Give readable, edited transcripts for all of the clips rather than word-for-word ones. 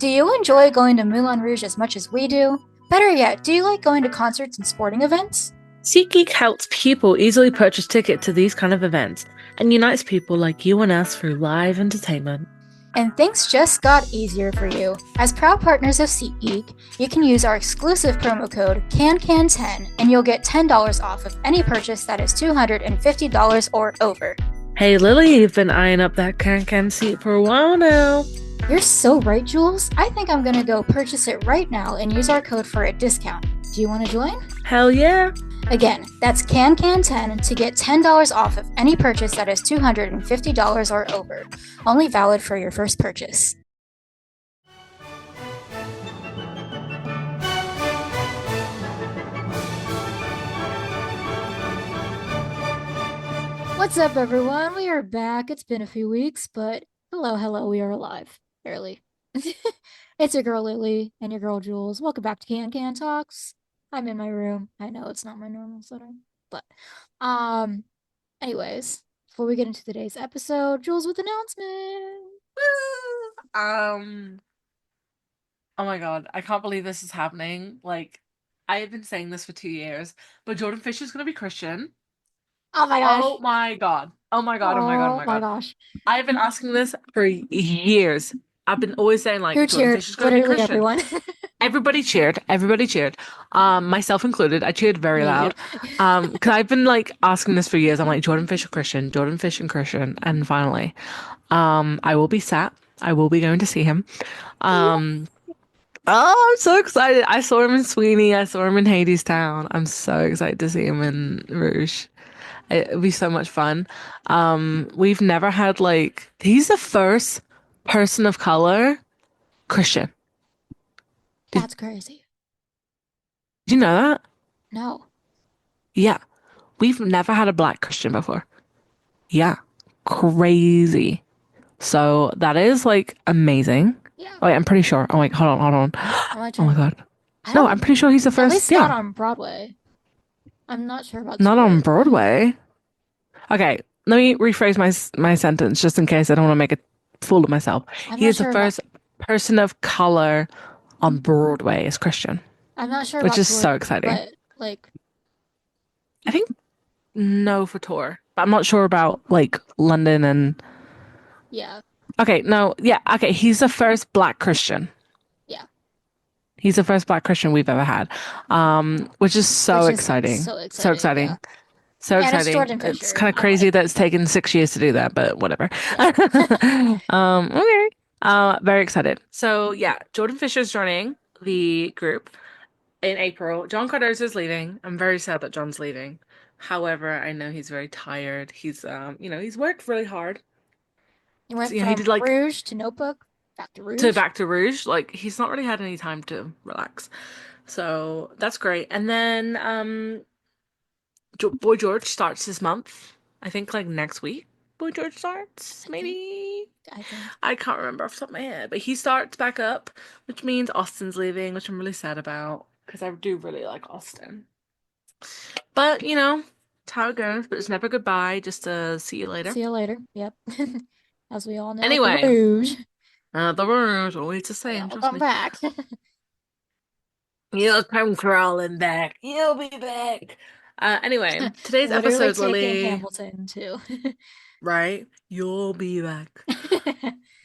Do you enjoy going to Moulin Rouge as much as we do? Better yet, do you like going to concerts and sporting events? SeatGeek helps people easily purchase tickets to these kind of events and unites people like you and us through live entertainment. And things just got easier for you. As proud partners of SeatGeek, you can use our exclusive promo code CANCAN10 and you'll get $10 off of any purchase that is $250 or over. Hey Lily, you've been eyeing up that can seat for a while now. You're so right, Jules. I think I'm gonna go purchase it right now and use our code for a discount. Do you want to join? Hell yeah. Again, that's CANCAN10 to get $10 off of any purchase that is $250 or over. Only valid for your first purchase. What's up, everyone? We are back. It's been a few weeks, but hello, we are alive. Barely. It's your girl Lily and your girl Jules. Welcome back to Can Talks. I'm in my room. I know it's not my normal setting, but um, anyways, before we get into today's episode, Jules with announcement. Woo! Oh my God, I can't believe this is happening. Like, I have been saying this for 2 years, but Jordan Fisher's gonna be Christian. Oh my gosh. Oh my God. Oh my God, oh my God, oh Oh my my God. gosh. I have been asking this for years. I've been always saying Who like Jordan cheered? Fisher's gonna be Literally Christian. everyone. Everybody cheered. Everybody cheered. Myself included. I cheered very Me. loud. Because I've been like asking this for years. I'm like Jordan Fisher Christian, Jordan Fisher Christian, and finally, I will be sat. I will be going to see him. Um, oh, I'm so excited. I saw him in Sweeney. I saw him in Hadestown. I'm so excited to see him in Rouge. It'll be so much fun. We've never had like he's the first person of color Christian. Did, That's crazy. did you know that? No. Yeah. We've never had a black Christian before. Yeah. Crazy. So that is like amazing. Yeah. Oh, wait, I'm pretty sure. Oh, wait, hold on. I'm like Oh my trying. God. I No, I'm don't. pretty sure he's the At first. least not Yeah. on Broadway. I'm not sure about Not on tour. Broadway. Okay. Let me rephrase my sentence just in case I don't want to make a fool of myself. I'm He not is the sure about. first person of color on Broadway as Christian, I'm not sure which about is tour, so exciting. but like, I think no for tour, but I'm not sure about like London and yeah, okay, no, yeah, okay. He's the first black Christian. yeah. He's the first black Christian we've ever had, which is so Which is exciting. so So exciting. Yeah. exciting. So And it's exciting. Jordan It's Fisher. kind of I'm crazy like, that it's taken 6 years to do that, but whatever. yeah. Okay. Very excited. So yeah, Jordan Fisher's joining the group in April. John Cardozo's leaving. I'm very sad that John's leaving. However, I know he's very tired. He's worked really hard. You went So, he from did like Rouge to Notebook, back to to Rouge. Back to Rouge. Like he's not really had any time to relax. So that's great. And then Boy George starts this month. I think like next week. Boy George starts, I think, maybe. I think. I can't remember off the top of my head, but he starts back up, which means Austin's leaving, which I'm really sad about because I do really like Austin. But it's how it goes. But it's never goodbye. Just see you later. See you later. Yep. As we all know, the Anyway, Rouge. the world's always the They same. all Trust come me. back. You'll come crawling back. You'll be back. Anyway, today's Literally episode, taking Lily. Hamilton too. Right? You'll be back.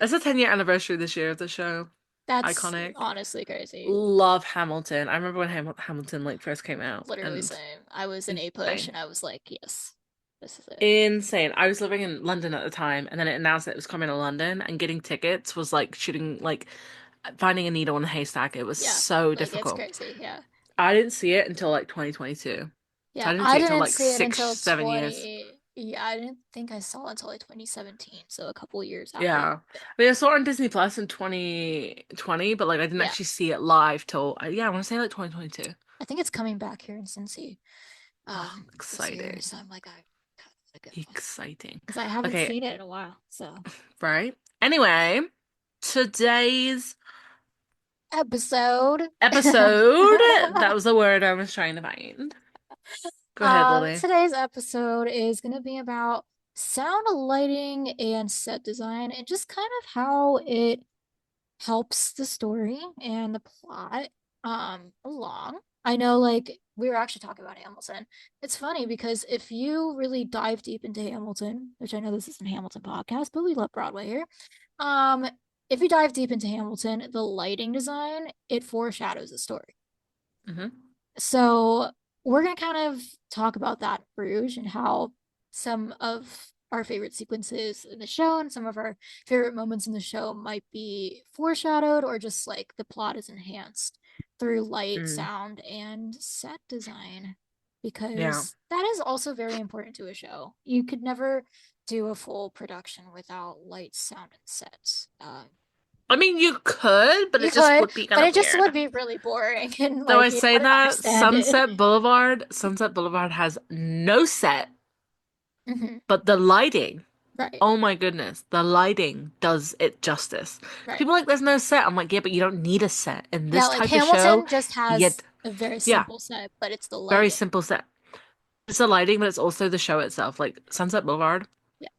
It's a 10-year anniversary this year of the show. That's Iconic. honestly crazy. Love Hamilton. I remember when Hamilton like first came out Literally and same. I was in A push insane. and I was like, yes, this is it. Insane. I was living in London at the time and then it announced that it was coming to London and getting tickets was like shooting like finding a needle in a haystack. It was Yeah, so like it's difficult. crazy. Yeah. I didn't see it until like 2022. So Yeah, I didn't see I it till didn't like see it six, until 7 years. 20. Yeah, I didn't think I saw it until like 2017, so a couple years after. Yeah. I mean, I saw it on Disney Plus in 2020, but like I didn't Yeah, actually see it live till yeah, I want to say like 2022. I think it's coming back here in Cincy Oh, this year, exciting. so I'm like, I gotta go Exciting. because I haven't Okay, seen it in a while. So right. Anyway, today's episode. episode, that was the word I was trying to find. Go ahead, Lily. Today's episode is gonna be about sound lighting and set design and just kind of how it helps the story and the plot along. I know like we were actually talking about Hamilton. It's funny because if you really dive deep into Hamilton, which I know this isn't a Hamilton podcast, but we love Broadway here. Um, if you dive deep into Hamilton, the lighting design, it foreshadows the story. Hmm. So we're gonna kind of talk about that in Bruges and how some of our favorite sequences in the show and some of our favorite moments in the show might be foreshadowed or just like the plot is enhanced through light, Mm. sound, and set design. Yeah. Because that is also very important to a show. You could never do a full production without light, sound, and sets. I mean, you could, but You it just could, would be kind but of it just weird. would be really boring and Though I like you say wouldn't that, understand it. Sunset Boulevard has no set, Mhm. but the lighting, Right. oh my goodness, the lighting does it justice. 'Cause Right. people are like, there's no set. I'm like, yeah, but you don't need a set. In Yeah, this like type of show, Hamilton just yet, has a very yeah, simple set, but it's the very lighting. simple set. It's the lighting, but it's also the show itself. Like Sunset Boulevard, Yeah.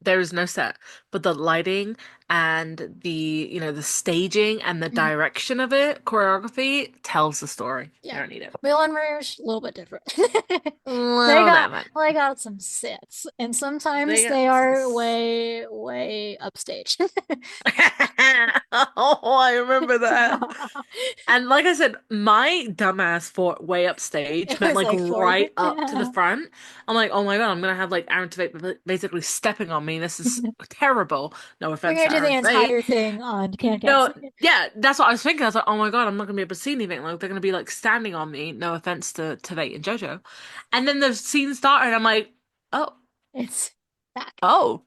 there is no set, but the lighting and the staging and the Mhm. direction of it, choreography tells the story. You Yeah. don't need it. Moulin Rouge, a little bit different. A They little got different. they got some sets, and They sometimes got they some. are way, way upstage. Oh, I remember that. And like I said, my dumbass fought way upstage It meant was like like four. right up to the Yeah. front. I'm like, oh my God, I'm gonna have like Aaron Tveit basically stepping on me. This is terrible. No You're offense gonna to do the Aaron Tveit. entire thing on Can Can No, See. yeah, that's what I was thinking. I was like, oh my God, I'm not gonna be able to see anything. Like they're gonna be like standing on me. No offense to Tveit and JoJo. And then the scene started. I'm like, oh, It's back. oh,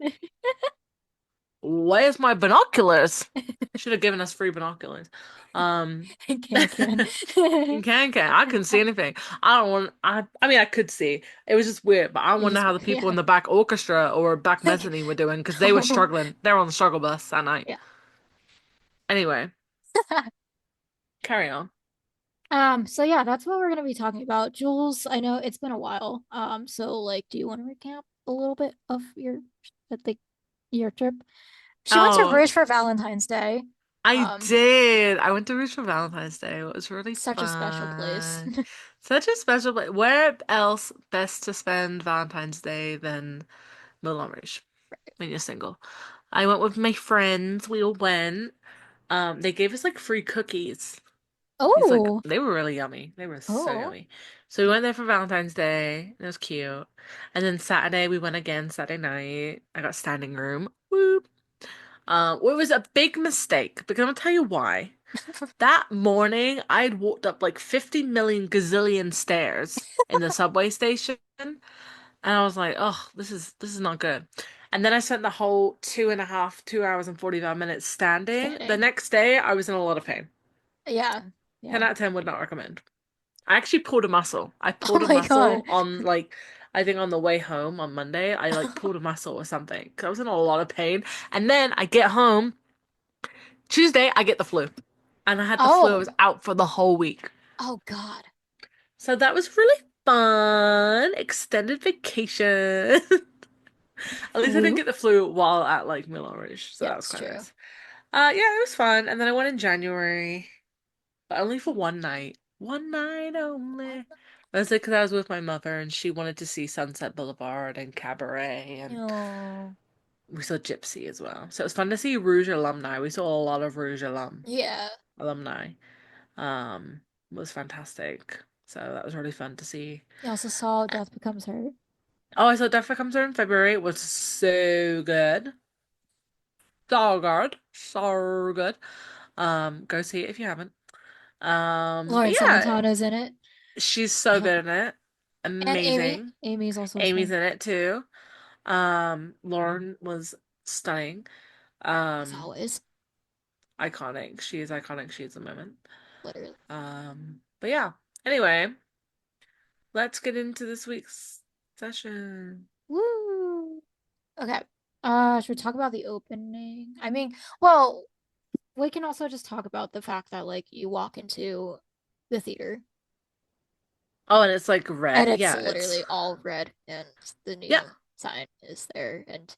where's my binoculars? Should have given us free binoculars. Um. Can Can. Can. I couldn't see anything. I don't want. I mean, I could see. It was just weird, but I It's wonder just how the weird. people Yeah. in the back orchestra or back mezzanine were doing because they were struggling. They were on the struggle bus that night. Yeah. Anyway, carry on. So yeah, that's what we're gonna be talking about. Jules, I know it's been a while. So like, do you want to recap a little bit of I think your trip? She went to Oh, Bruges for Valentine's Day. I Um, did. I went to Rouge for Valentine's Day. It was really Such a special place. fun. Such a special place. Where else best to spend Valentine's Day than Moulin Rouge when you're single? I went with my friends. We all went. They gave us like free cookies. These like Oh, they were really yummy. They were so oh. yummy. So we went there for Valentine's Day. It was cute. And then Saturday we went again Saturday night. I got standing room. Whoop. Well, it was a big mistake because I'm gonna tell you why. That morning I'd walked up like 50 million gazillion stairs in the subway station, and I was like, oh, this is not good. And then I spent the whole 2 hours and 45 minutes standing. The Standing. next day I was in a lot of pain. Yeah, 10 yeah. out of 10 would not recommend. I actually pulled a muscle. I Oh pulled a my God. muscle on like I think on the way home on Monday. I like pulled a muscle or something because I was in a lot of pain. And then I get home Tuesday, I get the flu, and I had the flu. I Oh, was out for the whole week, oh God. so that was really fun. Extended vacation. At least I didn't Flu. get the flu while at like Moulin Rouge, so Yeah, that was it's quite true. nice. Yeah, it was fun. And then I went in January, but only for one night. One night only. That's because I was with my mother and she wanted to see Sunset Boulevard and Cabaret, and Oh, we saw Gypsy as well. So it was fun to see Rouge alumni. We saw a lot of Rouge yeah. alumni. Was fantastic. So that was really fun to see. You also saw Death Becomes Her. Oh, I saw Death Comes Her in February. It was so good. So good. So good. Go see it if you haven't. But Lauren yeah, Salentano's in it. she's so good in it. And Amy. Amazing. Amy is also Amy's fun, in it too. Lauren was stunning. as Um, always, iconic. She is iconic. She is a moment. literally. But yeah. Anyway, let's get into this week's session. Woo! Okay. Should we talk about the opening? I mean, well, we can also just talk about the fact that like you walk into the theater Oh, and it's like and red. it's Yeah, it's literally all red and the yeah. new sign is there. And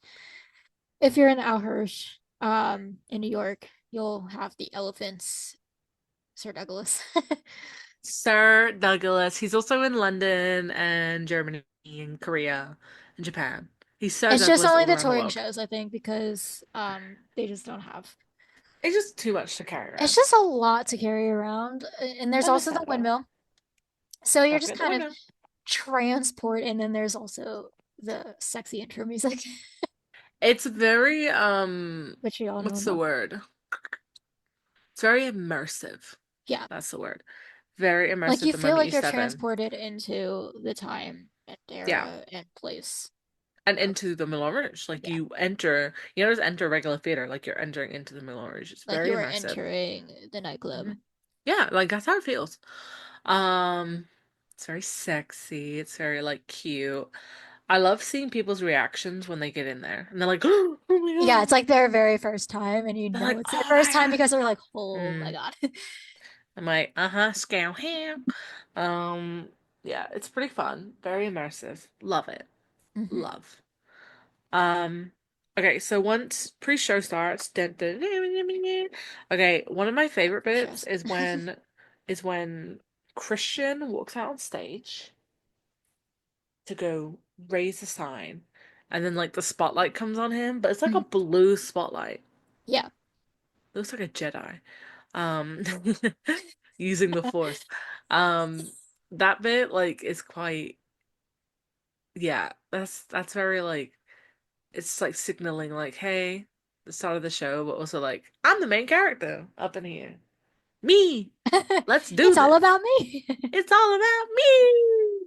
if you're in Outhurst, in New York, you'll have the elephants, Sir Douglas. Sir Douglas. He's also in London and Germany and Korea and Japan. He's Sir It's just Douglas only all the around the touring world. shows, I think, because they just don't have. It's just too much to carry It's around. just a lot to carry around. And there's also the Understandable. windmill. So you're Don't just forget the kind of window. transport, and then there's also the sexy intro music, It's very which we all know what's the about. word? It's very immersive. Yeah. That's the word. Very Like immersive you the feel moment you like you're step in. transported into the time and Yeah. era and place And of, into the Moulin Rouge. Like yeah, you don't just enter regular theater, like you're entering into the Moulin Rouge. It's like very you are immersive. entering the nightclub. Hmm. Yeah, like that's how it feels. Um, it's very sexy. It's very like cute. I love seeing people's reactions when they get in there. And they're like, oh my Yeah, it's God. like their very first time, and you They're know like, it's their oh first my time God. because they're like, oh my Mm. God. I'm like, uh-huh, scale ham. Um, yeah, it's pretty fun. Very immersive. Love it. Hmm. Love. Um, okay, so once pre-show starts, okay, one of my favorite bits Precious. is when Christian walks out on stage to go raise the sign, and then like the spotlight comes on him, but it's like a Mhm. blue spotlight. Yeah. Looks like a Jedi. Um, using the Force. Um, that bit like is quite yeah, that's very like it's like signaling like, hey, the start of the show, but also like, I'm the main character up in here. Me. Let's do It's all this. about me. It's all about me.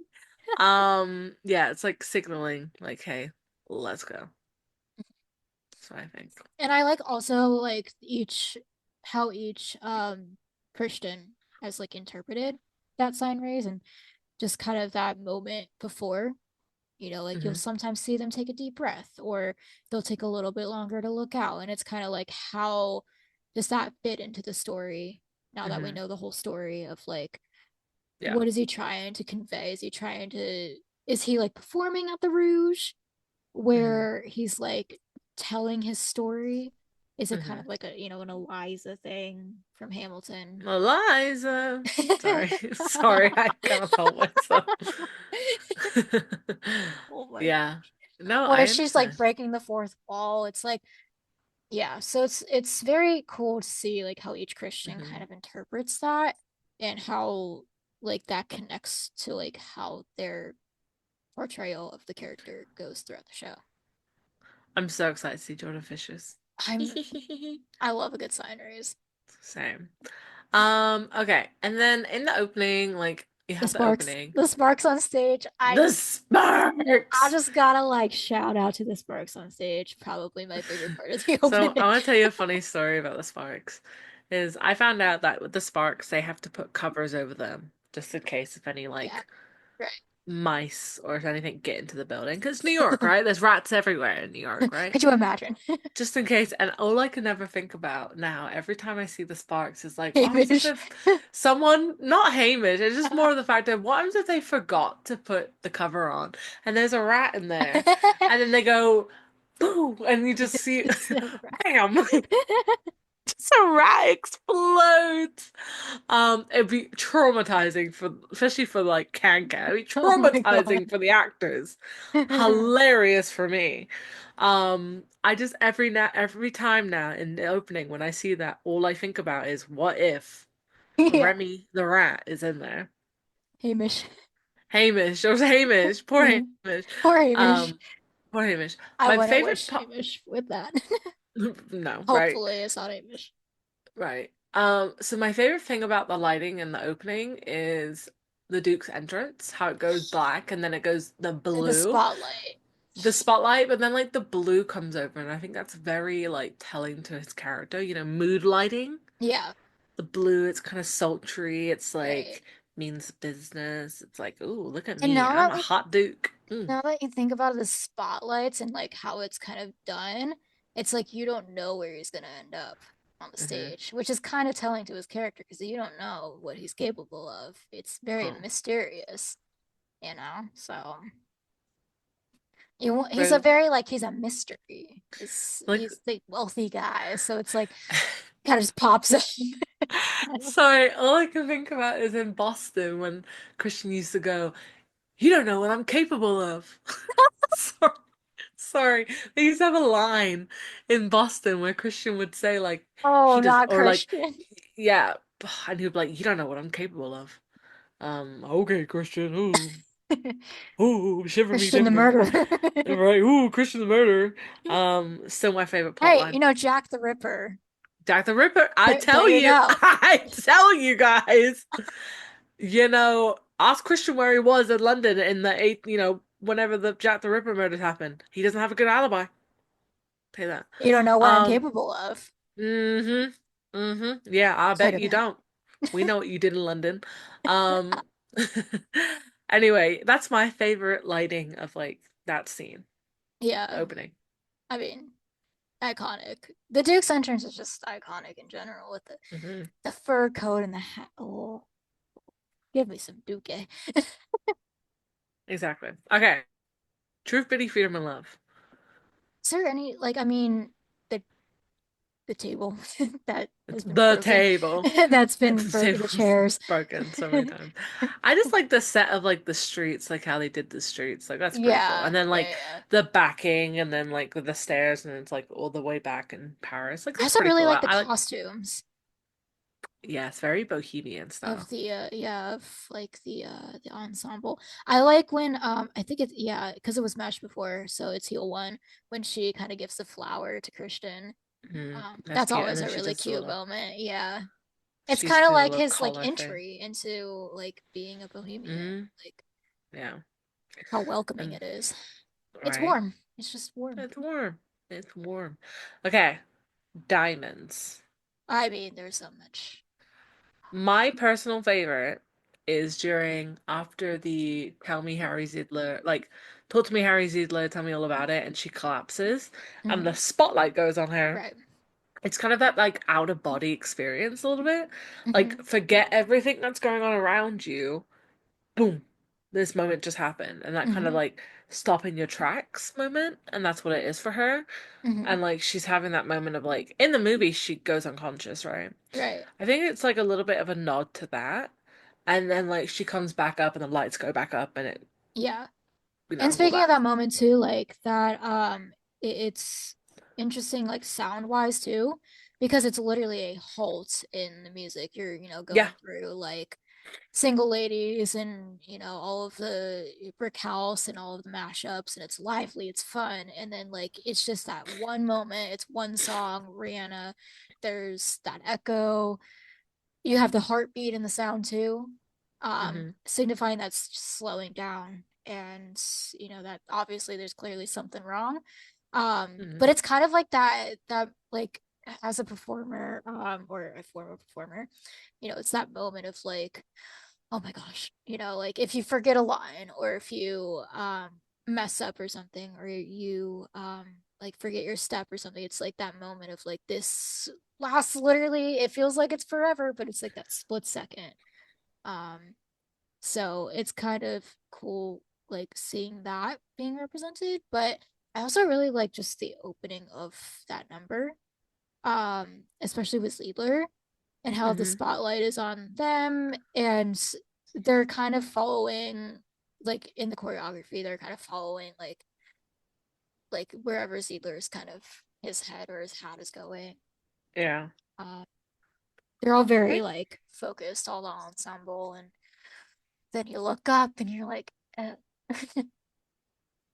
Yeah, it's like signaling like, hey, let's go. That's what I think. And I like also like each Christian has like interpreted that sign raise and just kind of that moment before, like you'll Hmm. sometimes see them take a deep breath or they'll take a little bit longer to look out. And it's kind of like how does that fit into the story now that we Hmm. know the whole story of like Yeah. what is he trying to convey? Is he like performing at the Rouge Hmm. where he's like telling his story? Is it kind Hmm. of like an Eliza thing from Hamilton? Eliza. Sorry. Sorry, I can't help myself. Oh my God. Yeah. No, Or I she's like understand. breaking the fourth wall. It's like, yeah, so it's very cool to see like how each Christian kind Hmm. of interprets that and how like that connects to like how their portrayal of the character goes throughout the show. I'm so excited to see Jordan Fishes. I'm I love a good sign raise. Same. Okay. And then in the opening, like you The have the Sparks, opening. the Sparks on stage. The I Sparks! just gotta like shout out to the Sparks on stage. Probably my favorite part of the So opening. I want to tell you a funny story about the Sparks. Is I found out that with the Sparks, they have to put covers over them just in case if any Yeah, like right. mice or anything get into the building. Because it's New York, right? There's rats everywhere in New York, right? Could you imagine? Just in case. And all I can ever think about now, every time I see the Sparks, is like, what happens if Hamish. someone, not Hamish, it's just more of the fact of what happens if they forgot to put the cover on and there's a rat in there and then they go, boo, and you just see, It's a rat. bam, just a rat explodes. It'd be traumatizing for, especially for like Kanka. It'd be Oh my God. traumatizing for the actors. Hilarious for me. I just every time now in the opening when I see that, all I think about is what if Yeah. Remy the rat is in there? Hamish. Hamish, or Hamish, poor Hamish. Poor Hamish. Um, poor Hamish. I My wouldn't favorite wish part, Hamish with that. no, right? Hopefully it's not Hamish. Right. So my favorite thing about the lighting in the opening is the Duke's entrance, how it goes black and then it goes the The blue, spotlight. the spotlight, but then like the blue comes over, and I think that's very like telling to his character, mood lighting. Yeah, The blue, it's kind of sultry, it's right. like means business. It's like, ooh, look at And me. now I'm that a we hot Duke. Mm. now that you think about the spotlights and like how it's kind of done, it's like you don't know where he's gonna end up on the Hmm. stage, which is kind of telling to his character because you don't know what he's capable of. It's very Huh. mysterious. So Very he's a mystery. He's like he's the wealthy guy, so it's like Kind of just pops up. Sorry, all I can think about is in Boston when Christian used to go, "You don't know what I'm capable of." Sorry, sorry. They used to have a line in Boston where Christian would say like Oh, he does not or like Christian. yeah, and he'd be like, "You don't know what I'm capable of." Okay, Christian. Ooh, ooh, shiver me Christian the timbers. murderer. Right? Ooh, Christian the murderer. Still my favorite plot Hey, line. Jack the Ripper. Jack the Ripper. I There tell you you, go. I tell you guys. Ask Christian where he was in London in the eighth. Whenever the Jack the Ripper murders happened, he doesn't have a good alibi. Tell you that. You don't know what I'm Um. capable of. Yeah, I Quite bet a you bit. don't. We know what you did in London. Um. Anyway, that's my favorite lighting of like that scene, the Yeah, opening. I mean, iconic. The Duke's entrance is just iconic in general with Hmm. the fur coat and the hat. Oh, give me some Duke. Exactly. Okay. Truth, pity, freedom, and love. Is there any like I mean the the table that has been The broken. table. That's been The broken, the table's chairs. broken so many times. I just like the set of like the streets, like how they did the streets. Like that's pretty cool. Yeah, And then yeah, like yeah. the backing and then like with the stairs and it's like all the way back in Paris. Like I that's also pretty really cool. I, like the I like costumes yeah, it's very bohemian of style. the yeah, of like the ensemble. I like when I think it's yeah, because it was matched before, so it's heel one when she kind of gives the flower to Christian. That's That's cute. And always then a she really does the cute little moment. Yeah. It's she used kind to of do the like little his like collar thing. entry into like being a bohemian, Hmm. like Yeah. how welcoming And it is. It's right. warm. It's just warm. It's warm. It's warm. Okay. Diamonds. I mean, there's so much. My personal favorite is during after the tell me Harry Zidler, like talk to me Harry Zidler, tell me all about it, and she collapses and the Mhm. spotlight goes on her. Right. It's kind of that like out of body experience a little bit. Hmm. Like forget everything that's going on around you. Boom. This moment just happened. And that kind of Hmm. like stop in your tracks moment. And that's what it is for her. Hmm. And like she's having that moment of like in the movie she goes unconscious, right? Right. I think it's like a little bit of a nod to that. And then like she comes back up and the lights go back up and it, Yeah. all Speaking of that. that moment too, like that, it's interesting, like sound wise too, because it's literally a halt in the music. You're, Yeah. going through like single ladies and all of the brick house and all of the mashups, and it's lively, it's fun, and then like it's just that one moment. It's one song, Rihanna. There's that echo. You have the heartbeat in the sound too, Hmm. signifying that's slowing down, and that obviously there's clearly something wrong. But Hmm. it's kind of like that like as a performer, or a former performer, it's that moment of like, oh my gosh, like if you forget a line or if you mess up or something, or you like forget your step or something, it's like that moment of like this lasts literally, it feels like it's forever, but it's like that split second. um so it's kind of cool like seeing that being represented, but I also really like just the opening of that number, especially with Liebler, and how the Hmm. spotlight is on them, and they're kind of following, like in the choreography they're kind of following like wherever Ziegler's kind of his head or his hat is going. Yeah. uh, they're all very Okay. like focused, all the ensemble, and then you look up and you're like, and then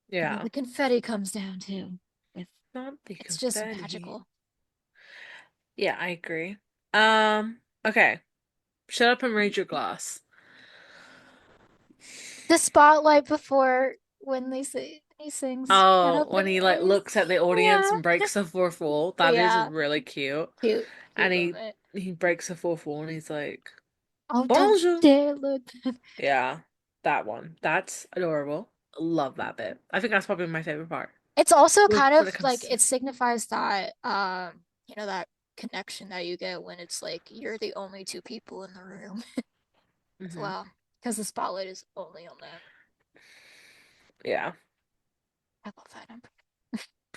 Yeah. the confetti comes down too. With Not the It's just confetti. magical. Yeah, I agree. Okay. Shut up and raise your glass. The spotlight before, when they say he sings "Get Oh, Up when and he like Raise." looks at the audience Yeah, and breaks the fourth wall, that is yeah, really cute. cute, And cute he moment. he breaks the fourth wall and he's like, Oh, don't you Bonjour. dare look back. Yeah, that one. That's adorable. Love that bit. I think that's probably my favorite part It's also when kind when of it comes like to. it signifies that that connection that you get when it's like you're the only two people in the room as Hmm. well, because the spotlight is only on them. Yeah. I love that number.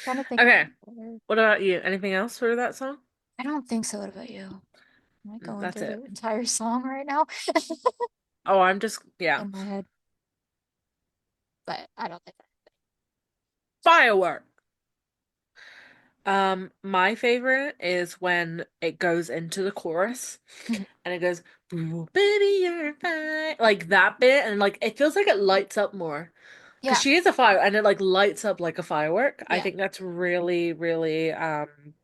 Trying to think of Okay. any other. What about you? Anything else for that song? I don't think so. What about you? Am I going That's through it. the entire song right now Oh, I'm just, yeah. in my head? But I don't think Firework. My favorite is when it goes into the chorus that. and it goes, "Ooh, baby, you're fine." Like that bit, and like it feels like it lights up more. Because Yeah, she is a fire and it like lights up like a firework. I yeah, think that's really, really um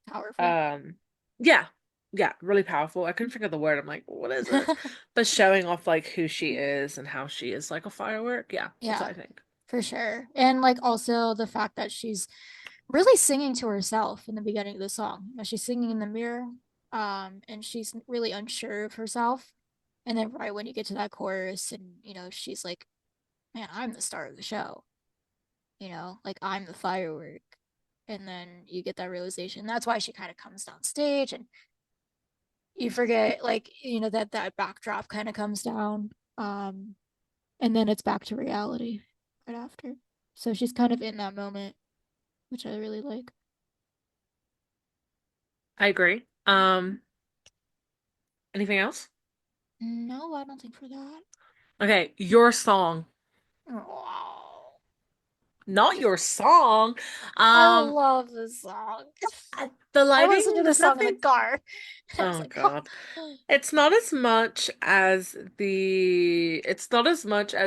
powerful. um yeah. Yeah, really powerful. I couldn't think of the word. I'm like, what is it? But showing off like who she is and how she is like a firework. Yeah, that's what Yeah, I think. for sure. And like also the fact that she's really singing to herself in the beginning of the song. You know, she's singing in the mirror, and she's really unsure of herself. And then right when you get to that chorus, and she's like, "Man, I'm the star of the show." Like I'm the firework. And then you get that realization. That's why she kind of comes down stage, and you forget, like, that backdrop kind of comes down. And then it's back to reality right after. So she's kind of in that moment, which I really like. I agree. Anything else? No, I don't think for that. Okay, your song. Wow. Not your song. I Um, love this song. the I listened lighting, to this song in the nothing. car. I was Oh like, God. It's not as much as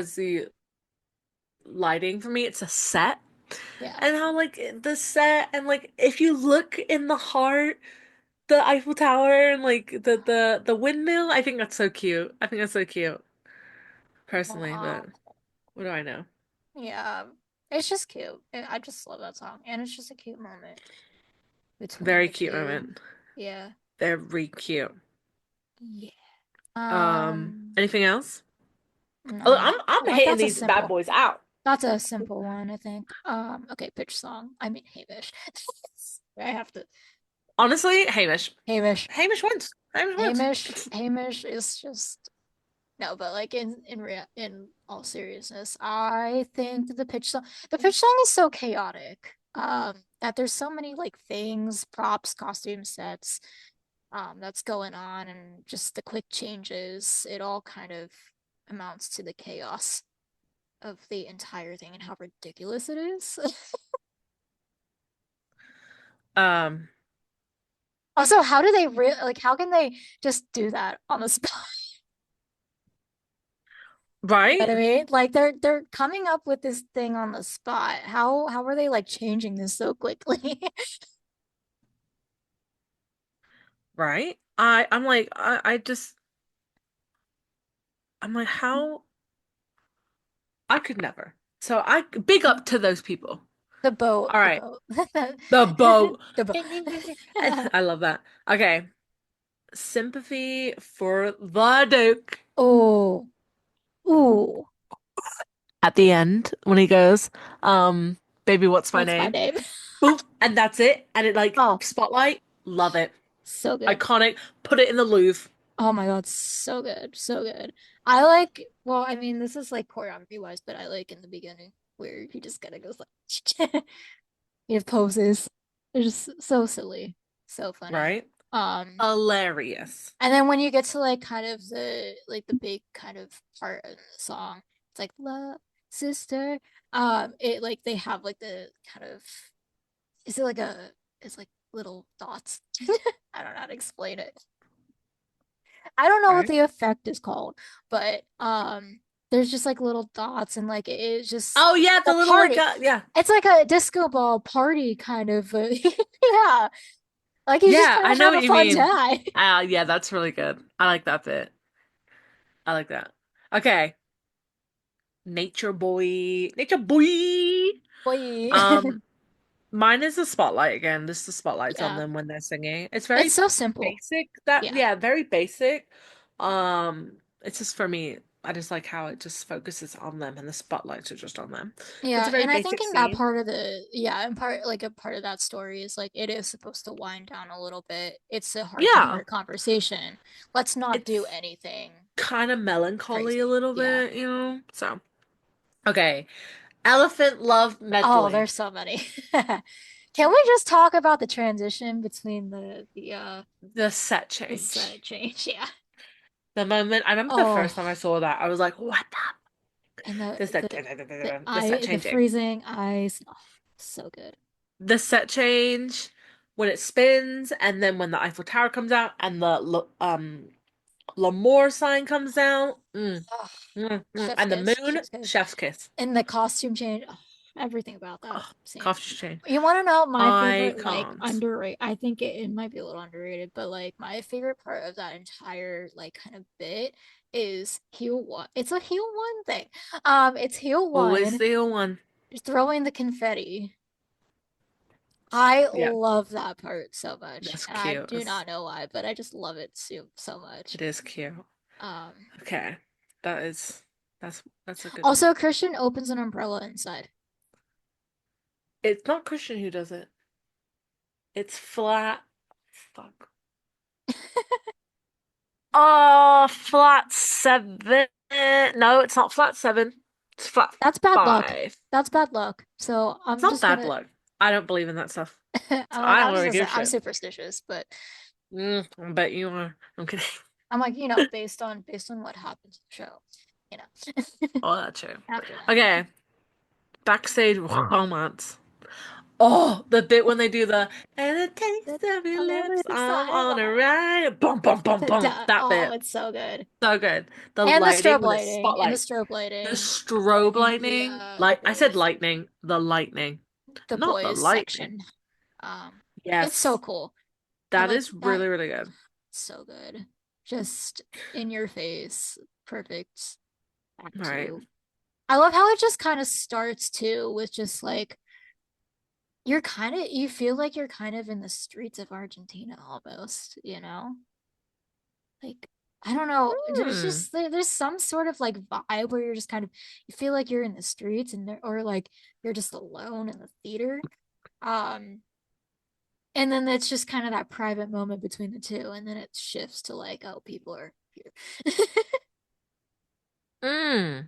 the lighting for me. It's a set. yeah. And how like the set and like if you look in the heart, the Eiffel Tower and like the windmill, I think that's so cute. I think that's so cute, personally, Aw. but what do I know? Yeah. It's just cute. I just love that song. And it's just a cute moment between Very the cute two. moment. Yeah. Very cute. Yeah. Anything else? Oh, No. I'm Like hitting these bad boys out. that's a simple one, I think. Okay, pitch song. I mean Hamish. I have to Honestly, Hamish. Hamish. Hamish wins. Hamish wins. Hamish is just no, but like in all seriousness, I think the pitch song is so chaotic. That there's so many like things, props, costume sets, that's going on, and just the quick changes. It all kind of amounts to the chaos of the entire thing and how ridiculous it is. Um, Also, how do they like? How can they just do that on the spot? You know right? what I mean? Like they're coming up with this thing on the spot. How are they like changing this so quickly? Right? I'm like, how I could never. So I big up to those people. The boat, All the right. boat, The boat. the boat. I love that. Okay. Sympathy for the Duke. Oh, ooh, At the end when he goes, baby, what's my what's my name? name? Boop, and that's it. And it like Oh, spotlight, love it. so good. Iconic. Put it in the Louvre. Oh my God, so good, so good. I like, well, I mean, this is like choreography wise, but I like in the beginning where he just kind of goes like, he poses. They're just so silly, so funny. Right? Um, Hilarious. and then when you get to like kind of the big kind of part of the song, it's like love, sister. It like they have like the kind of is it like a it's like little dots. I don't know how to explain it. I don't know what Right? the effect is called, but there's just like little dots, and like it's just Oh yeah, like the a little like party. yeah. It's like a disco ball party kind of yeah. Like he's just Yeah, trying I to know have what a you fun mean. time. Yeah, that's really good. I like that bit. I like that. Okay. Nature boy. Nature boy. Boy. Um, Mine is the spotlight again. This is the spotlights on Yeah. them when they're singing. It's It's very so simple. basic. That Yeah. yeah, very basic. It's just for me, I just like how it just focuses on them and the spotlights are just on them. But it's Yeah, a very and I think basic in that scene. part of the yeah, and part like a part of that story is like it is supposed to wind down a little bit. It's a Yeah. heart-to-heart conversation. Let's not do It's anything kind of melancholy a crazy. little Yeah. bit, you know? So, okay. Elephant love Oh, medley. there's so many. Can we just talk about the transition between The set the change. set change? Yeah. The moment I remember the Oh, first time I saw that, I was like, what the? and There's the set the changing. freezing ice. Oh, so good. The set change when it spins, and then when the Eiffel Tower comes out, and the L'Amour sign comes out. Oh, And the moon, chef's kiss. chef's kiss. And the costume change. Oh, everything about that Oh, scene. coffee chain. You want to know my I favorite, like, can't. underrated? I think it might be a little underrated, but like my favorite part of that entire like kind of bit is heel one. It's a heel one thing. It's heel Always one the one. throwing the confetti. I Yeah, love that part so much, that's and I cute. do not know why, but I just love it so much. It is cute. Um, Okay, that is that's a good one. Also, Christian opens an umbrella inside. It's not Christian who does it. It's flat. Fuck. Oh, flat seven. No, it's not flat seven. It's flat That's bad luck. five. That's bad luck. So It's I'm not just bad gonna. luck. I don't believe in that stuff. So I I'm don't just really gonna give say a I'm shit. superstitious, but I bet you are. I'm kidding. I'm like, based on what happens in the show, you know, Oh, that's true. after that. Okay, backstage romance. Oh, the bit when they do the and the taste of your On lips, the I'm side, on a ride. Bum bum bum bum. That oh, bit. it's so good. So good. The And the lighting strobe with the lighting, and the spotlight. strobe The lighting strobe in lighting. the Like I said boys lightning. The lightning. the Not the boys lightning. section. Um, it's so Yes. cool. I That like is that. really, really good. So good. Just in your face. Perfect. Act All right. two. I love how it just kind of starts too with just like you feel like you're kind of in the streets of Argentina almost, you know? Like I don't know, Hmm. there's some sort of like vibe where you're just kind of you feel like you're in the streets and or like you're just alone in the theater. Um and then it's just kind of that private moment between the two and then it shifts to like oh people are here. Hmm.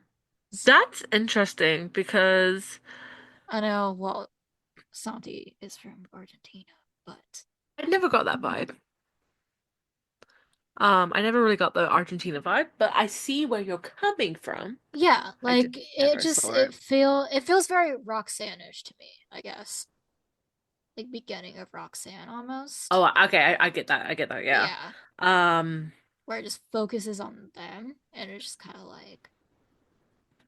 So That's interesting because I know, well, Santi is from Argentina, but I never got that vibe. I never really got the Argentina vibe, but I see where you're coming from. yeah, I just like never saw it. it feels very Roxanne-ish to me, I guess. Like beginning of Roxanne almost. Oh, okay, I get that. I get that. Yeah. Yeah, Um, where it just focuses on them and it's just kind of like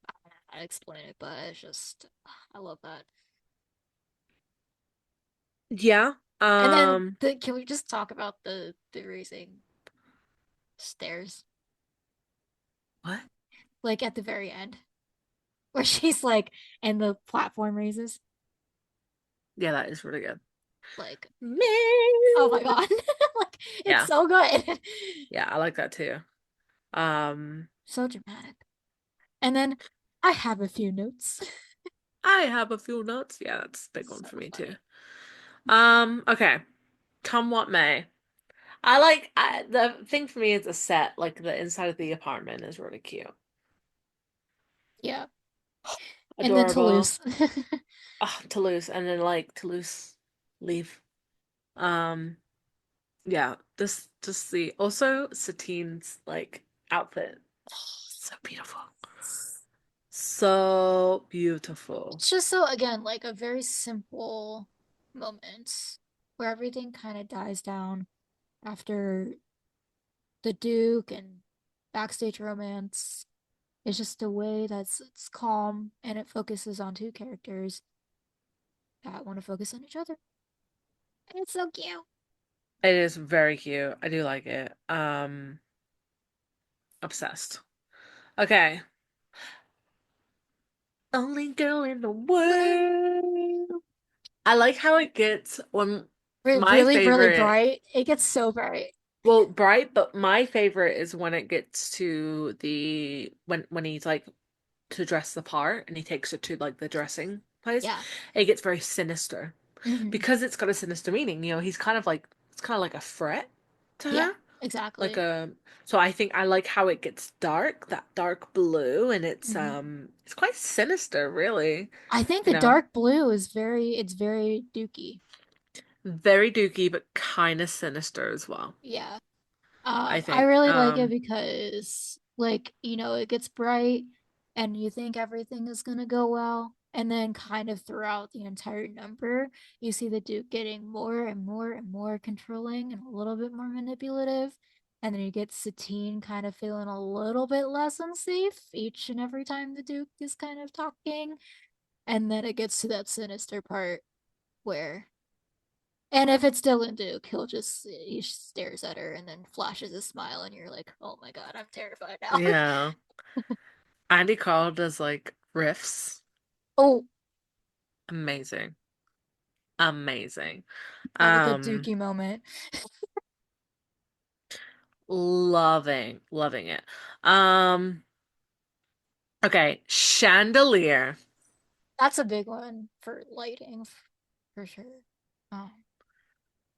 I don't know how to explain it, but it's just I love that. yeah. And then can we just talk about the raising stairs What? like at the very end where she's like and the platform raises Yeah, that is really good. like oh my Man. god like it's Yeah. so good. Yeah, I like that too. Um, So dramatic. And then I have a few notes. I have a few notes. Yeah, that's a big one So for me too. funny. Okay. Come what may. The thing for me is the set, like the inside of the apartment is really cute. Yeah. And then Adorable. Toulouse. Oh, Toulouse and then like Toulouse leave. Um, yeah, this just the also Satine's like outfit. Oh, so beautiful. So beautiful. It's just so again like a very simple moment where everything kind of dies down after the Duke and backstage romance. It's just a way that's it's calm and it focuses on two characters that want to focus on each other. And it's so cute. It is very cute. I do like it. Obsessed. Okay. Only girl in the world. I like how it gets when my Really, really favorite, bright. It gets so bright. well, bright, but my favorite is when it gets to the when he's like to dress the part and he takes it to like the dressing place. Yeah. It gets very sinister Hmm. because it's got a sinister meaning. He's kind of like it's kind of like a threat to Yeah. her. Exactly. So I think I like how it gets dark, that dark blue, and Mhm. it's quite sinister, really. I think You the know, dark blue is it's very dooky. very dooky, but kind of sinister as well, Yeah. I I think. really like it because, like, it gets bright and you think everything is gonna go well. And then kind of throughout the entire number, you see the Duke getting more and more and more controlling and a little bit more manipulative. And then you get Satine kind of feeling a little bit less unsafe each and every time the Duke is kind of talking. And then it gets to that sinister part where, and if it's Dylan Duke, he stares at her and then flashes a smile, and you're like, oh my god, I'm terrified now. Yeah. Andy Carl does like riffs. Oh, Amazing. Amazing. love a good Um, Dookie moment. loving it. Um, okay, chandelier. That's a big one for lighting, for sure.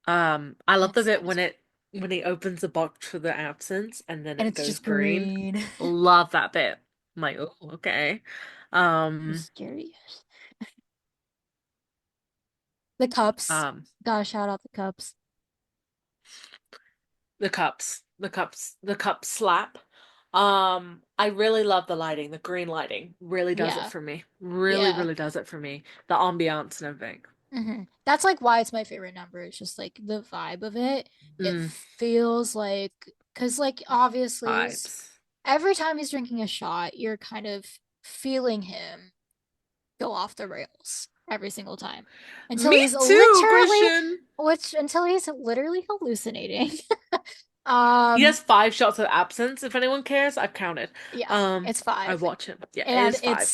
Um, I love and the bit cinematography. when he opens the box for the absence and then And it it's goes just green. green. Love that bit. I'm like, oh, okay. Too Um, scary. The cups. um, Gotta shout out the cups. the cup slap. I really love the lighting. The green lighting really does it Yeah, for me. Really, yeah. really does it for me. The ambiance and everything. That's like why it's my favorite number. It's just like the vibe of it. It Mm, feels like, because like obviously vibes. every time he's drinking a shot, you're kind of feeling him go off the rails every single time until Me he's too, literally, Christian. until he's literally hallucinating. He um, has 5 shots of absence. If anyone cares, I've counted. yeah, it's I five, watch him. Yeah, it and is 5.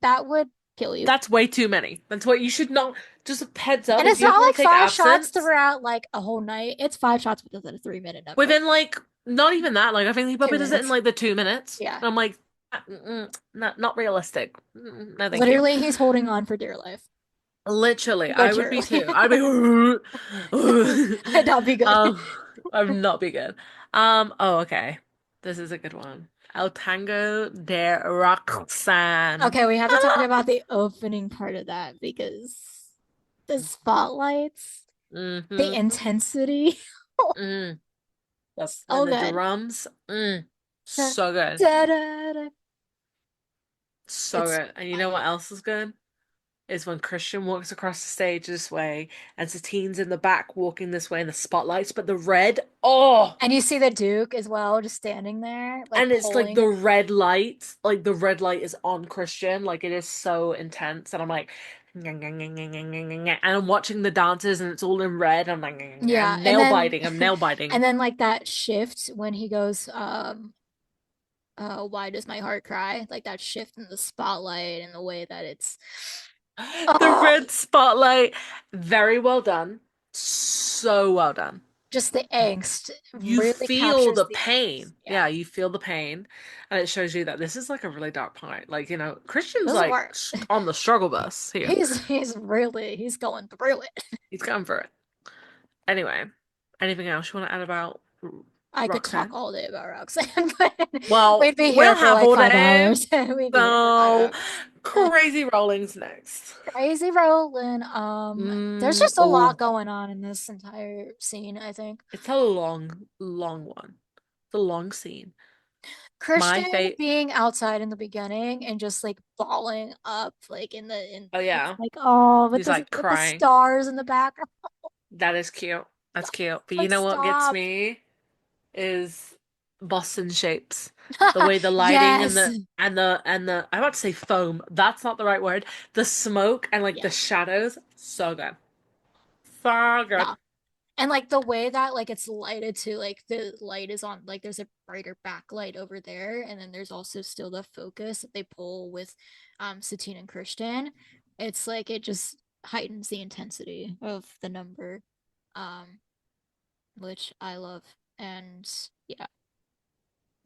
that would kill you. That's way too many. That's what you should not. Just a heads up, And if it's you ever not want like to take five shots absence, throughout like a whole night. It's five shots within a 3 minute number. within like not even that. Like I think he Two probably does it in minutes. like the 2 minutes. Yeah. And I'm like, not realistic. No, thank you. Literally, he's holding on for dear life. Literally, I would be too. Literally. I'd be. I'd not be good. um, I'd not be good. Oh, okay. This is a good one. El Tango de Roxanne. Okay, we have to talk about the opening part of that because the spotlights, the Mm-hmm. intensity. Mm. So And the good. drums. Da, So good. da, da, da. So It's good. And you know what iconic. else is good? Is when Christian walks across the stage this way and Satine's in the back walking this way in the spotlights, but the red, oh, And you see the Duke as well, just standing there, like and it's pulling. like the red light is on Christian, like it is so intense, and I'm like, and I'm watching the dances and it's all in red. I'm like, Yeah, I'm and nail then biting, I'm nail biting. and then like that shift when he goes, why does my heart cry? Like that shift in the spotlight and the way that it's, The oh, red spotlight, very well done, so well done. just the angst You really feel captures the the angst. pain. Yeah, Yeah, you feel the pain. And it shows you that this is like a really dark part. Like, Christian's this is like where on the struggle bus here. he's going through it. He's going for it. Anyway, anything else you want to add about I could talk Roxanne? all day about Roxanne, but Well, we'd be here we'll for have like all five day. hours. We'd be here for five So, hours. crazy rollings next. Crazy rolling. There's just a lot Oh, going on in this entire scene, I think. it's a long, long one. It's a long scene. My Christian fate. being outside in the beginning and just like balling up like in Oh, it's yeah. like oh He's like with the crying. stars in the background. That is cute. That's cute. But you Like know what gets stop. me is Boston shapes. The way the lighting and Yes. the I'm about to say foam. That's not the right word. The smoke and like the Yeah. shadows. So good. So good. Yeah. And like the way that like it's lighted too, like the light is on, like there's a brighter backlight over there, and then there's also still the focus that they pull with Satine and Christian. It's like it just heightens the intensity of the number, um, which I love. And yeah.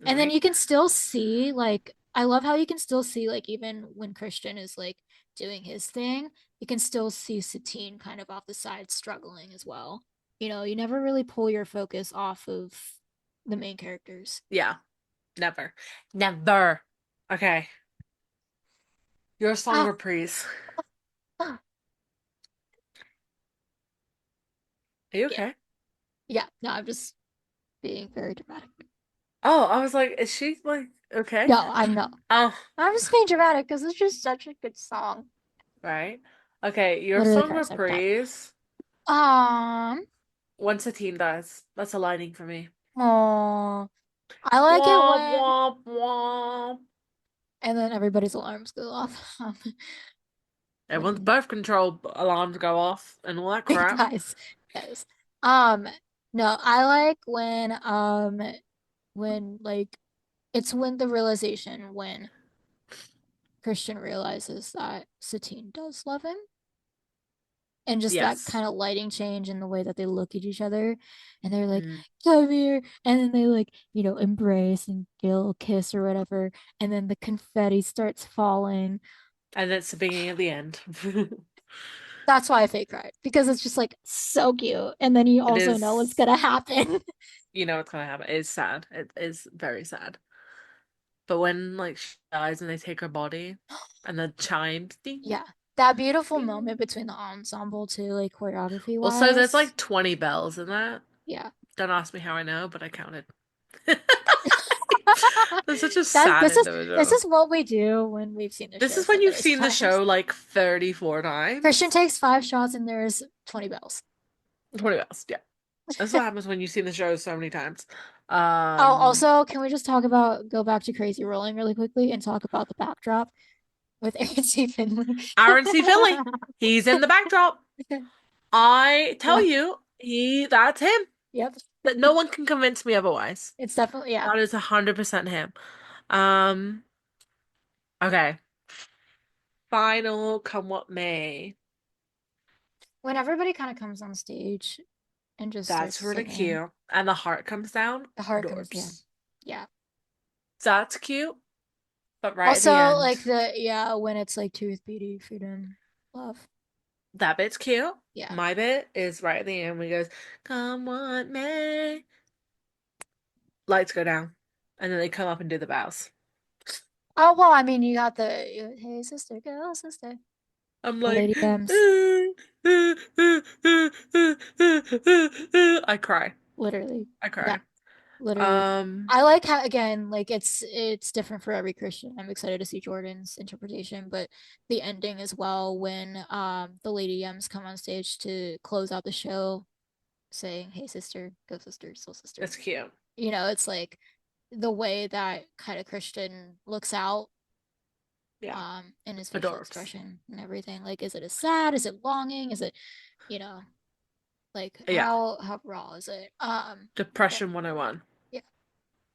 And then Right? you can still see like I love how you can still see like even when Christian is like doing his thing, you can still see Satine kind of off the side struggling as well. You never really pull your focus off of the main characters. Yeah, never. Never. Okay. Your song Ah, reprise. ah, Are you yeah, okay? yeah. No, I'm just being very dramatic. Oh, I was like, is she like okay? No, I'm not. Oh, I'm just being dramatic because it's just such a good song. right. Okay, your Literally song cries every time. reprise. Um, Once a teen dies. That's aligning for me. oh, I like it Womp when, womp womp. and then everybody's alarms go off. Everyone's When birth control alarms go off and all that it crap. dies. Yes. Um, no, I like when like it's when the realization when Christian realizes that Satine does love him, and just that Yes. kind of lighting change in the way that they look at each other, and they're like, Mm. come here, and then they like, embrace and gill kiss or whatever, and then the confetti starts falling. And it's the beginning of the end. That's why I fake cried, because it's just like so cute, and then you It also know what's is, gonna happen. you know what's gonna happen. It's sad. It is very sad. But when like she dies and they take her body and the chimes ding Yeah, that beautiful moment ding. between the ensemble too, like choreography Also, there's wise. like 20 bells in that. Yeah. Don't ask me how I know, but I counted. There's such a that sad this individual. is what we do when we've seen the This show is so when you've many seen the times. show like 34 Christian times. takes 5 shots and there's 20 bells. 20 bells, yeah. That's what happens when you've seen the show so many times. Oh, Um, also, can we just go back to Crazy Rolling really quickly and talk about the backdrop with Aaron C. Finley? Aaron C. Finley, he's in the backdrop. I tell What? you, that's him. Yep. That no one can convince me otherwise. It's definitely, yeah. That is 100% him. Um, okay. Final come what may. When everybody kind of comes on stage and just starts That's really singing, cute. And the heart comes down. the heart comes down. Adorbs. Yeah. That's cute, but right at Also, the end, like when it's like truth, beauty, freedom, love. that bit's cute. Yeah. My bit is right at the end when he goes, come what may. Lights go down. And then they come up and do the bows. Oh, well, I mean, you got hey, sister, go, sister. I'm The like, Lady M's, I cry. literally. I Yeah, cry. literally. Um, I like how, again, like it's different for every Christian. I'm excited to see Jordan's interpretation, but the ending as well when the Lady M's come on stage to close out the show saying, "Hey sister, go sister, soul sister." it's cute. It's like the way that kind of Christian looks out Yeah. in his facial Adorbs. expression and everything. Like, is it a sad? Is it longing? Is it, you know, like Yeah. how raw is it? Yeah, Depression 101. yeah,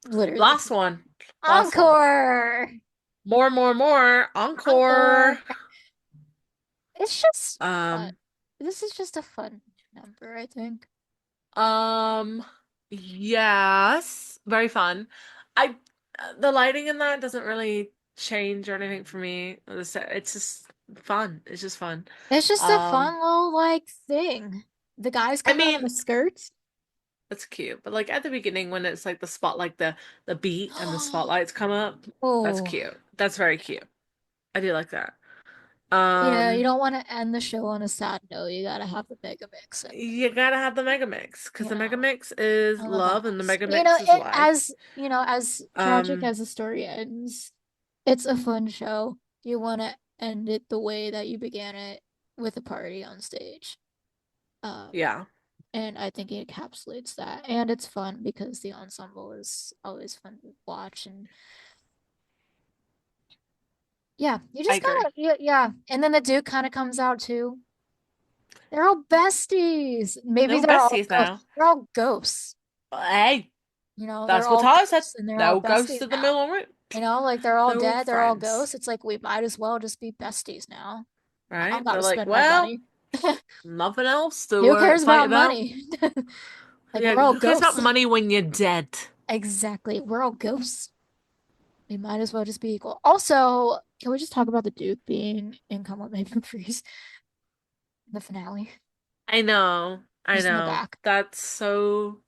literally. Last one. Last one. Encore. More. Encore. Encore. It's just fun. Um, This is just a fun number, I think. um, yes. Very fun. I, the lighting in that doesn't really change or anything for me. It's just fun. It's just fun. It's just a Um, fun little like thing. The guys I come out in mean, the skirts. that's cute. But like at the beginning when it's like the spot, like the beat and the spotlights come up, that's Oh, cute. That's very cute. I do like that. you Um, don't want to end the show on a sad note. You gotta have the mega mix and you gotta have the mega mix because you the mega know mix is and the love and the bows. mega mix is It life. as tragic Um, as the story ends, it's a fun show. You want to end it the way that you began it with a party on stage. Um, yeah, and I think it encapsulates that. And it's fun because the ensemble is always fun to watch. And yeah, you I just agree. gotta, yeah. And then the Duke kind of comes out too. They're all besties. Maybe No besties now. they're all ghosts. Hey, They're that's what all Tyler said. ghosts and they're all No ghosts besties in the now. middle of it. Like they're all They're all dead, they're all friends, ghosts. It's like we might as well just be besties now. I right? gotta They're like, spend my well, money. nothing else to Who cares fight about about. money? Like Yeah, we're all who cares about ghosts. money when you're dead? Exactly. We're all ghosts. We might as well just be equal. Also, can we just talk about the Duke being in Come What May Freeze in the finale? I know, I Just in the know. back. That's so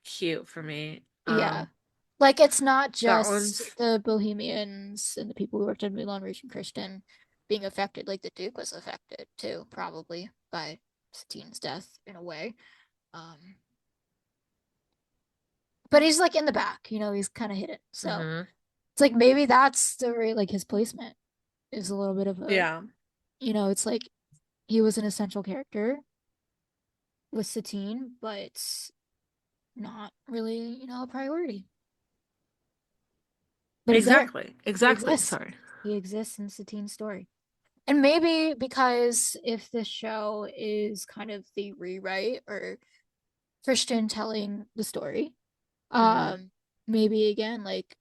cute for me. Yeah. Um, Like it's not that just one's the Bohemians and the people who worked in Moulin Rouge and Christian being affected. Like the Duke was affected too, probably by Satine's death in a way. Um, but he's like in the back, he's kind of hidden. So hmm it's like maybe that's the like his placement is a little bit of a, Yeah, it's like he was an essential character with Satine, but not really, a priority. But he's there. exactly. He Exactly. exists. Sorry. He exists in Satine's story. And maybe because if this show is kind of the rewrite or Christian telling the story, hmm um, maybe again, like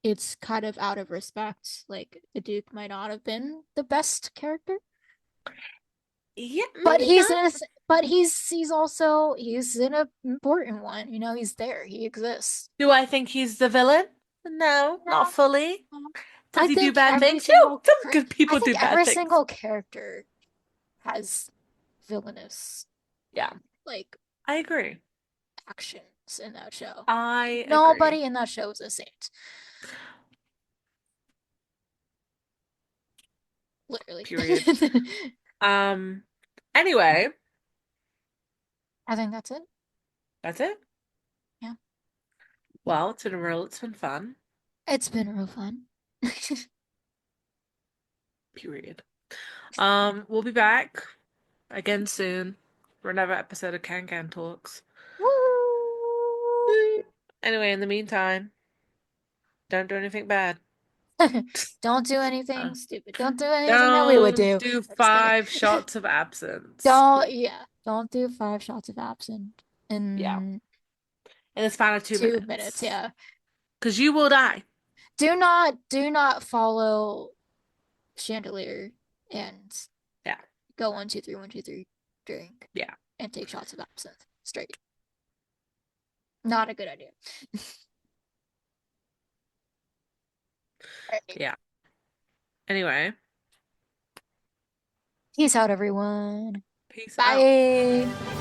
it's kind of out of respect. Like the Duke might not have been the best character, Yeah, but maybe not. he's also he's an important one. He's there. He exists. Do I think he's the villain? No, not No, fully. no. Does he do bad Every things? No, single some good I people think do bad every things. single character has villainous Yeah, like I agree. actions in that show. I agree. Nobody in that show is a saint, literally. Period. Um, anyway, I think that's it. that's it. Yeah. Well, it's been fun. It's been real fun. Period. We'll be back again soon for another episode of Can Can Talks. Woo! Anyway, in the meantime, don't do anything bad. Don't do Uh, anything stupid. Don't do anything that we would don't do. do I'm just kidding. 5 shots of absence, Don't, please. yeah. Don't do 5 shots of absinthe Yeah, in in the span of two 2 minutes. minutes, Yeah. because you will die. Do not follow Chandelier and Yeah, go 1, 2, 3, 1, 2, 3, drink yeah, and take shots of absinthe straight. Not a good idea. All right. yeah. Anyway, Peace out, everyone. peace out. Bye.